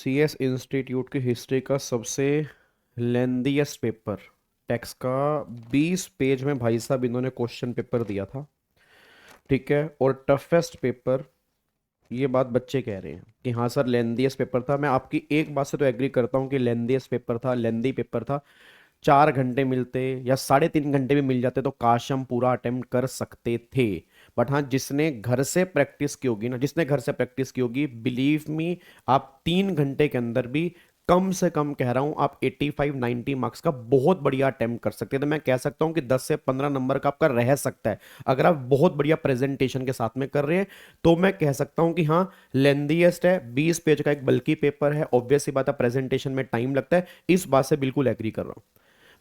CS institute की history का सबसे लेंदीएस्ट पेपर टेक्स्ट का 20 पेज में भाई साहब इन्होंने क्वेश्चन पेपर दिया था। ठीक है। और टफेस्ट पेपर, ये बात बच्चे कह रहे हैं कि हाँ सर लेंदीएस्ट पेपर था। मैं आपकी एक बात से तो एग्री करता हूँ कि लेंदीएस्ट पेपर था, लेंदी पेपर था। 4 घंटे मिलते या 3.5 घंटे भी मिल जाते तो काश हम पूरा अटेम्प्ट कर सकते थे। बट हाँ, जिसने घर से प्रैक्टिस की होगी ना, जिसने घर से प्रैक्टिस की होगी, बिलीव मी, आप 3 घंटे के अंदर भी कम से कम कह रहा हूं आप 85-90 मार्क्स का बहुत बढ़िया अटेम्प्ट कर सकते हैं। तो मैं कह सकता हूं कि 10 से 15 नंबर का आपका रह सकता है अगर आप बहुत बढ़िया प्रेजेंटेशन के साथ में कर रहे हैं। तो मैं कह सकता हूं कि हाँ, लेंदीएस्ट है, 20 पेज का एक बल्कि पेपर है, ऑब्वियस सी बात है प्रेजेंटेशन में टाइम लगता है। इस बात से बिल्कुल एग्री कर रहा हूं।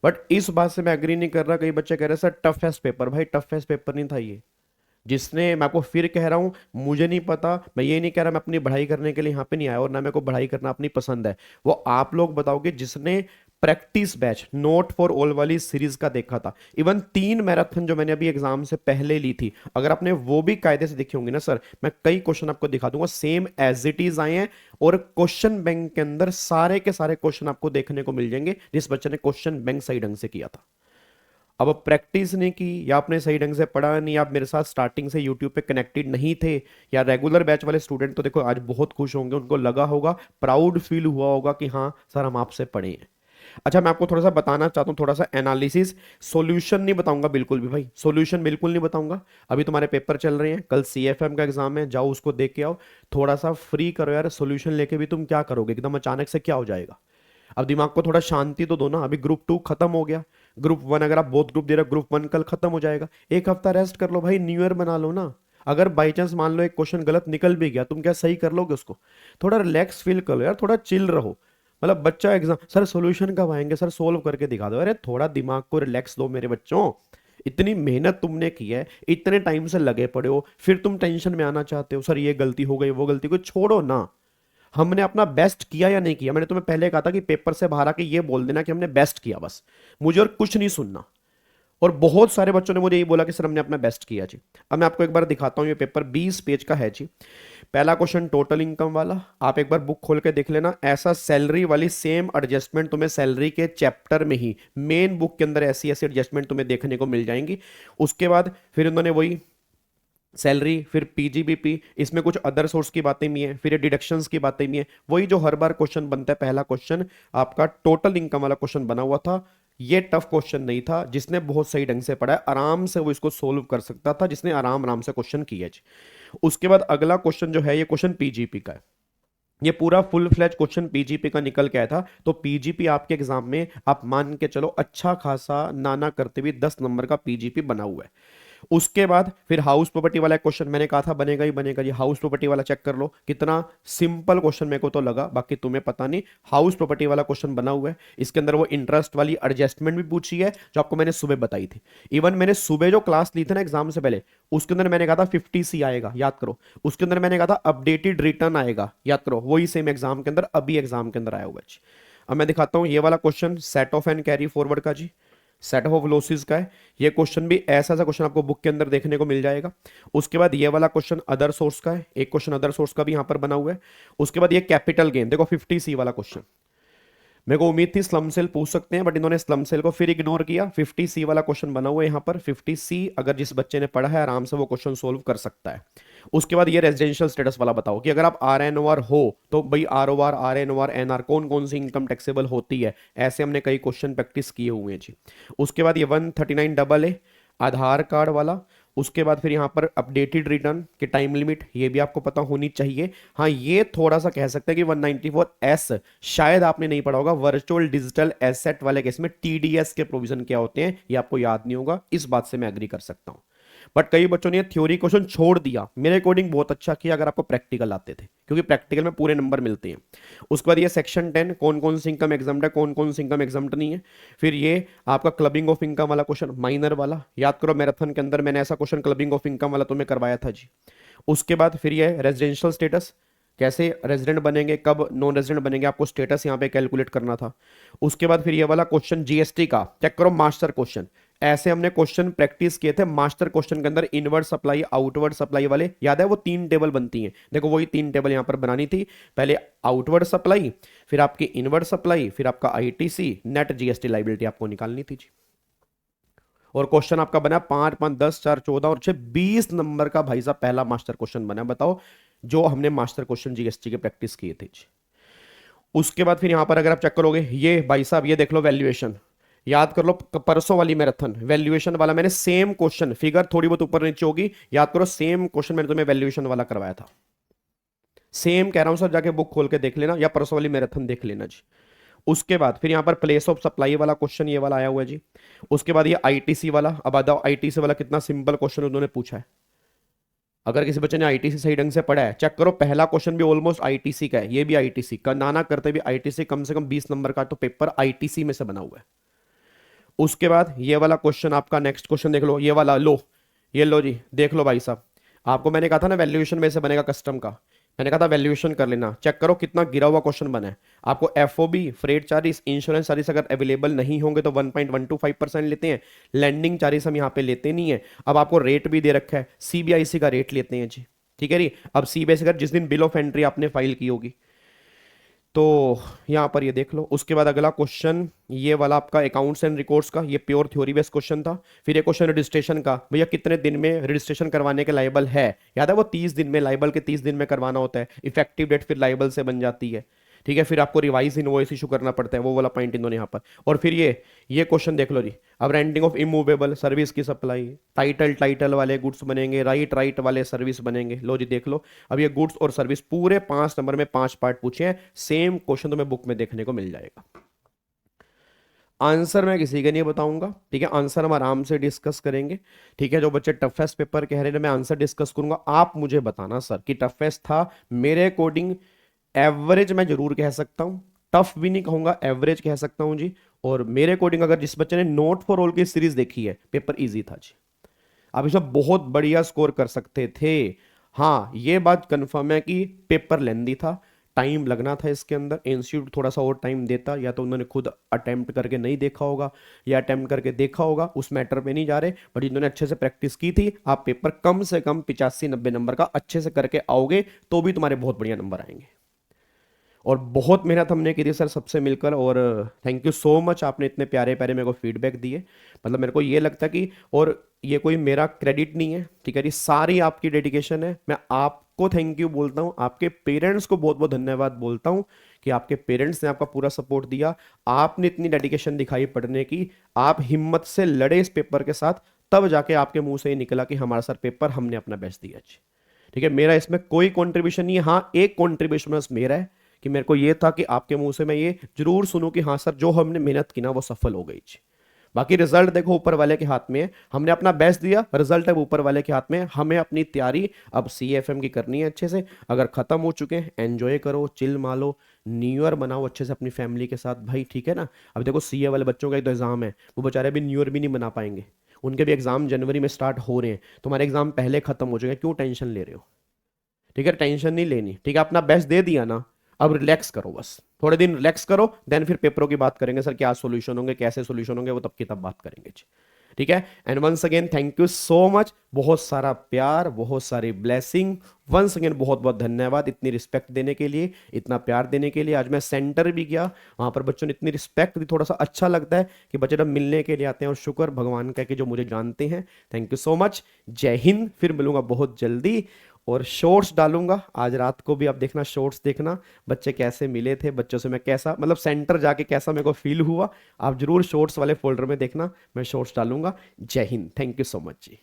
बट इस बात से मैं एग्री नहीं कर रहा, कई बच्चे कह रहे हैं सर टफेस्ट पेपर। भाई टफेस्ट पेपर नहीं था ये। जिसने, मैं आपको फिर कह रहा हूं, मुझे नहीं पता, मैं ये नहीं कह रहा मैं अपनी पढ़ाई करने के लिए यहां पे नहीं आया और ना मेरे को पढ़ाई करना अपनी पसंद है। वो आप लोग बताओगे जिसने practice batch note for all वाली सीरीज का देखा था। इवन 3 मैराथन जो मैंने अभी एग्जाम से पहले ली थी, अगर आपने वो भी कायदे से देखी होंगी ना सर, मैं कई क्वेश्चन आपको दिखा दूंगा सेम एज इट इज आए हैं। और क्वेश्चन बैंक के अंदर सारे के सारे क्वेश्चन आपको देखने को मिल जाएंगे जिस बच्चे ने क्वेश्चन बैंक सही ढंग से किया था। अब प्रैक्टिस नहीं की, या आपने सही ढंग से पढ़ा नहीं, आप मेरे साथ स्टार्टिंग से यूट्यूब पे कनेक्टेड नहीं थे, या रेगुलर बैच वाले स्टूडेंट तो देखो आज बहुत खुश होंगे, उनको लगा होगा, प्राउड फील हुआ होगा कि हाँ सर हम आपसे पढ़े हैं। अच्छा, मैं आपको थोड़ा सा बताना चाहता हूँ, थोड़ा सा एनालिसिस। सॉल्यूशन नहीं बताऊंगा बिल्कुल भी भाई, सॉल्यूशन बिल्कुल नहीं बताऊंगा। अभी तुम्हारे पेपर चल रहे हैं, कल सीएफएम का एग्जाम है, जाओ उसको देख के आओ। थोड़ा सा फ्री करो यार, सॉल्यूशन लेके भी तुम क्या करोगे, एकदम अचानक से क्या हो जाएगा। अब दिमाग को थोड़ा शांति तो दो ना। अभी ग्रुप 2 खत्म हो गया, ग्रुप 1 अगर आप बहुत ग्रुप दे रहे हो, ग्रुप 1 कल खत्म हो जाएगा। एक हफ्ता रेस्ट कर लो भाई, न्यू ईयर बना लो ना। अगर बाई चांस मान लो एक क्वेश्चन गलत निकल भी गया, तुम क्या सही कर लोगे उसको? थोड़ा रिलैक्स फील कर लो यार, थोड़ा चिल रहो। मतलब बच्चा एग्जाम, सर सॉल्यूशन कब आएंगे सर, सोल्व करके दिखा दो। अरे थोड़ा दिमाग को रिलैक्स दो मेरे बच्चों। इतनी मेहनत तुमने की है, इतने टाइम से लगे पड़े हो, फिर तुम टेंशन में आना चाहते हो सर ये गलती हो गई वो गलती को छोड़ो ना। हमने अपना बेस्ट किया या नहीं किया? मैंने तुम्हें पहले कहा था कि पेपर से बाहर आके ये बोल देना कि हमने बेस्ट किया बस, मुझे और कुछ नहीं सुनना। और बहुत सारे बच्चों ने मुझे ये बोला कि सर हमने अपना बेस्ट किया जी। अब मैं आपको एक बार दिखाता हूँ, ये पेपर 20 पेज का है जी। पहला क्वेश्चन टोटल इनकम वाला, आप एक बार बुक खोल के देख लेना। ऐसा सैलरी वाली सेम एडजस्टमेंट तुम्हें सैलरी के चैप्टर में ही, मेन बुक के अंदर ऐसी ऐसी एडजस्टमेंट तुम्हें देखने को मिल जाएंगी। उसके बाद फिर उन्होंने वही सैलरी, फिर पीजीबीपी, इसमें कुछ अदर सोर्स की बातें भी हैं, फिर ये डिडक्शंस की बातें भी हैं। वही जो हर बार क्वेश्चन बनता है, पहला क्वेश्चन आपका टोटल इनकम वाला क्वेश्चन बना हुआ था। ये टफ क्वेश्चन नहीं था, जिसने बहुत सही ढंग से पढ़ा है आराम से वो इसको सोल्व कर सकता था, जिसने आराम आराम से क्वेश्चन किया है। उसके बाद अगला क्वेश्चन जो है, ये क्वेश्चन पीजीपी का है। ये पूरा फुल फ्लैज क्वेश्चन पीजीपी का निकल के आया था। तो पीजीपी आपके एग्जाम में आप मान के चलो अच्छा खासा नाना करते हुए 10 नंबर का पीजीपी बना हुआ है। उसके बाद फिर हाउस प्रॉपर्टी वाला क्वेश्चन मैंने कहा था बनेगा ही बनेगा। ये हाउस प्रॉपर्टी वाला चेक कर लो, कितना सिंपल क्वेश्चन मेरे को तो लगा, बाकी तुम्हें पता नहीं। हाउस प्रॉपर्टी वाला क्वेश्चन बना हुआ है, इसके अंदर वो इंटरेस्ट वाली एडजस्टमेंट भी पूछी है जो आपको मैंने सुबह बताई थी। इवन मैंने सुबह जो क्लास ली थी ना एग्जाम से पहले, उसके अंदर मैंने कहा था 50C आएगा, याद करो। उसके अंदर मैंने कहा था अपडेटेड रिटर्न आएगा, याद करो। वही सेम एग्जाम के अंदर, अभी एग्जाम के अंदर आया हुआ है। अब मैं दिखाता हूं ये वाला question set of and carry forward का जी, सेट ऑफ लॉसेस का है। ये क्वेश्चन भी ऐसा सा क्वेश्चन आपको बुक के अंदर देखने को मिल जाएगा। उसके बाद ये वाला क्वेश्चन अदर सोर्स का है, एक क्वेश्चन अदर सोर्स का भी यहां पर बना हुआ है। उसके बाद ये कैपिटल गेन, देखो 50C वाला क्वेश्चन। मेरे को उम्मीद थी स्लम सेल पूछ सकते हैं, बट इन्होंने स्लम सेल को फिर इग्नोर किया। 50C वाला क्वेश्चन बना हुआ है यहाँ पर। 50C अगर जिस बच्चे ने पढ़ा है आराम से वो क्वेश्चन सोल्व कर सकता है। उसके बाद ये रेजिडेंशियल स्टेटस वाला बताओ कि अगर आप RNOR हो तो भाई ROR RNOR NR कौन कौन सी इनकम टैक्सेबल होती है। ऐसे हमने कई क्वेश्चन प्रैक्टिस किए हुए हैं जी। उसके बाद ये 139AA आधार कार्ड वाला। उसके बाद फिर यहाँ पर अपडेटेड रिटर्न की टाइम लिमिट, ये भी आपको पता होनी चाहिए। हाँ, ये थोड़ा सा कह सकते हैं कि 194S शायद आपने नहीं पढ़ा होगा। वर्चुअल डिजिटल एसेट वाले केस में TDS के प्रोविजन क्या होते हैं ये आपको याद नहीं होगा, इस बात से मैं एग्री कर सकता हूं। बट कई बच्चों ने थ्योरी क्वेश्चन छोड़ दिया, मेरे अकॉर्डिंग बहुत अच्छा किया अगर आपको प्रैक्टिकल आते थे, क्योंकि प्रैक्टिकल में पूरे नंबर मिलते हैं। उसके बाद ये सेक्शन 10 कौन कौन सी इनकम एग्जाम्ड है, कौन कौन सी इनकम एग्जाम्ड नहीं है। फिर ये आपका क्लबिंग ऑफ इनकम वाला क्वेश्चन, माइनर वाला, याद करो मैराथन के अंदर मैंने ऐसा क्वेश्चन क्लबिंग ऑफ इनकम वाला तुम्हें करवाया था जी। उसके बाद फिर ये रेजिडेंशियल स्टेटस, कैसे रेजिडेंट बनेंगे, कब नॉन रेजिडेंट बनेंगे, आपको स्टेटस यहाँ पे कैलकुलेट करना था। उसके बाद फिर ये वाला क्वेश्चन जीएसटी का, चेक करो मास्टर क्वेश्चन। ऐसे हमने क्वेश्चन प्रैक्टिस किए थे मास्टर क्वेश्चन के अंदर, इनवर्ड सप्लाई आउटवर्ड सप्लाई वाले, याद है वो 3 टेबल बनती हैं, देखो वही 3 टेबल यहां पर बनानी थी। पहले आउटवर्ड सप्लाई, फिर आपकी इनवर्ड सप्लाई, फिर आपका आईटीसी, नेट जीएसटी लाइबिलिटी आपको निकालनी थी जी। और क्वेश्चन आपका बना 5 5 10 4 14 और 6 20 नंबर का भाई साहब पहला मास्टर क्वेश्चन बना, बताओ जो हमने मास्टर क्वेश्चन जीएसटी के प्रैक्टिस किए थे जी। उसके बाद फिर यहां पर अगर आप चेक करोगे, ये भाई साहब ये देख लो वैल्यूएशन, याद कर लो परसों वाली मैराथन वैल्यूएशन वाला मैंने सेम क्वेश्चन, फिगर थोड़ी बहुत ऊपर नीचे होगी, याद करो सेम क्वेश्चन मैंने तुम्हें वैल्यूएशन वाला करवाया था। सेम कह रहा हूं सर, जाके बुक खोल के देख लेना या परसों वाली मैराथन देख लेना जी। उसके बाद फिर यहां पर प्लेस ऑफ सप्लाई वाला क्वेश्चन ये वाला आया हुआ है जी। उसके बाद ये आईटीसी वाला, अब बताओ आईटीसी वाला कितना सिंपल क्वेश्चन उन्होंने पूछा है। अगर किसी बच्चे ने आईटीसी सही ढंग से पढ़ा है, चेक करो पहला क्वेश्चन भी ऑलमोस्ट आईटीसी का है, ये भी आईटीसी का, नाना करते भी आईटीसी, कम से कम 20 नंबर का तो पेपर आईटीसी में से बना हुआ है। उसके बाद ये वाला क्वेश्चन आपका, नेक्स्ट क्वेश्चन देख लो, ये वाला लो, ये लो जी, देख लो भाई साहब, आपको मैंने कहा था ना वैल्यूएशन में से बनेगा कस्टम का, मैंने कहा था वैल्यूएशन कर लेना, चेक करो कितना गिरा हुआ क्वेश्चन बना है। आपको FOB, freight charges, insurance charges अगर अवेलेबल नहीं होंगे तो 1.125% लेते हैं, लैंडिंग चार्जेस हम यहाँ पे लेते नहीं है। अब आपको रेट भी दे रखा है, सीबीआईसी का रेट लेते हैं जी, ठीक है जी। अब सीबीआईसी का जिस दिन बिल ऑफ एंट्री आपने फाइल की होगी तो यहां पर ये देख लो। उसके बाद अगला क्वेश्चन ये वाला आपका अकाउंट्स एंड रिकॉर्ड्स का, ये प्योर थ्योरी बेस्ड क्वेश्चन था। फिर ये क्वेश्चन रजिस्ट्रेशन का, भैया कितने दिन में रजिस्ट्रेशन करवाने के लायबल है, याद है वो 30 दिन में, लायबल के 30 दिन में करवाना होता है, इफेक्टिव डेट फिर लायबल से बन जाती है, ठीक है। फिर आपको रिवाइज इनवॉइस इशू करना पड़ता है, वो वाला पॉइंट इन्होंने यहाँ पर। और फिर ये क्वेश्चन देख लो जी, अब रेंटिंग ऑफ इमूवेबल सर्विस की सप्लाई, टाइटल वाले गुड्स बनेंगे, राइट वाले सर्विस बनेंगे, लो जी देख लो। अब ये गुड्स और सर्विस पूरे 5 नंबर में 5 पार्ट पूछे हैं, सेम क्वेश्चन तुम्हें बुक में देखने को मिल जाएगा। आंसर मैं किसी के नहीं बताऊंगा, ठीक है, आंसर हम आराम से डिस्कस करेंगे, ठीक है। जो बच्चे टफेस्ट पेपर कह रहे हैं मैं आंसर डिस्कस करूंगा, आप मुझे बताना सर कि टफेस्ट था, मेरे अकॉर्डिंग एवरेज मैं जरूर कह सकता हूं, टफ भी नहीं कहूंगा, एवरेज कह सकता हूं जी। और मेरे अकॉर्डिंग अगर जिस बच्चे ने नोट फॉर ऑल की सीरीज देखी है, पेपर इजी था जी, आप इसमें बहुत बढ़िया स्कोर कर सकते थे। हाँ ये बात कंफर्म है कि पेपर लेंदी था, टाइम लगना था इसके अंदर, इंस्टीट्यूट थोड़ा सा और टाइम देता, या तो उन्होंने खुद अटेम्प्ट करके नहीं देखा होगा या अटेम्प्ट करके देखा होगा, उस मैटर पे नहीं जा रहे, बट इन्होंने अच्छे से प्रैक्टिस की थी। आप पेपर कम से कम 85-90 नंबर का अच्छे से करके आओगे तो भी तुम्हारे बहुत बढ़िया नंबर आएंगे। और बहुत मेहनत हमने की थी सर सबसे मिलकर, और थैंक यू सो मच, आपने इतने प्यारे प्यारे मेरे को फीडबैक दिए, मतलब मेरे को ये लगता है कि, और ये कोई मेरा क्रेडिट नहीं है, ठीक है, ये सारी आपकी डेडिकेशन है। मैं आपको थैंक यू बोलता हूँ, आपके पेरेंट्स को बहुत बहुत धन्यवाद बोलता हूँ कि आपके पेरेंट्स ने आपका पूरा सपोर्ट दिया, आपने इतनी डेडिकेशन दिखाई पढ़ने की, आप हिम्मत से लड़े इस पेपर के साथ, तब जाके आपके मुंह से ये निकला कि हमारा सर पेपर हमने अपना बेस्ट दिया, ठीक है। मेरा इसमें कोई कंट्रीब्यूशन नहीं है, हाँ एक कंट्रीब्यूशन बस मेरा है कि मेरे को ये था कि आपके मुंह से मैं ये जरूर सुनूं कि हाँ सर जो हमने मेहनत की ना वो सफल हो गई। बाकी रिजल्ट देखो ऊपर वाले के हाथ में है, हमने अपना बेस्ट दिया, रिजल्ट है ऊपर वाले के हाथ में, हमें अपनी तैयारी अब सीएफएम की करनी है अच्छे से। अगर खत्म हो चुके हैं एंजॉय करो, चिल मारो, न्यू ईयर मनाओ अच्छे से अपनी फैमिली के साथ भाई, ठीक है ना। अब देखो सीए वाले बच्चों का तो एग्जाम है, वो बेचारे अभी न्यू ईयर भी नहीं मना पाएंगे, उनके भी एग्जाम जनवरी में स्टार्ट हो रहे हैं, तुम्हारे एग्जाम पहले खत्म हो चुके हैं, क्यों टेंशन ले रहे हो, ठीक है, टेंशन नहीं लेनी, ठीक है, अपना बेस्ट दे दिया ना, अब रिलैक्स करो, बस थोड़े दिन रिलैक्स करो, देन फिर पेपरों की बात करेंगे सर क्या सॉल्यूशन होंगे, कैसे सॉल्यूशन होंगे, वो तब की तब बात करेंगे, ठीक है। And once again thank you so much, बहुत सारा प्यार, बहुत सारी ब्लेसिंग, वंस अगेन बहुत बहुत धन्यवाद इतनी रिस्पेक्ट देने के लिए, इतना प्यार देने के लिए। आज मैं सेंटर भी गया, वहां पर बच्चों ने इतनी रिस्पेक्ट दी, थोड़ा सा अच्छा लगता है कि बच्चे जब मिलने के लिए आते हैं, और शुक्र भगवान का कि जो मुझे जानते हैं, थैंक यू सो मच, जय हिंद। फिर मिलूंगा बहुत जल्दी, और शॉर्ट्स डालूंगा आज रात को भी, आप देखना शॉर्ट्स देखना बच्चे कैसे मिले थे, बच्चों से मैं कैसा, मतलब सेंटर जाके कैसा मेरे को फील हुआ, आप जरूर शॉर्ट्स वाले फोल्डर में देखना, मैं शॉर्ट्स डालूंगा। जय हिंद, thank you so much ji.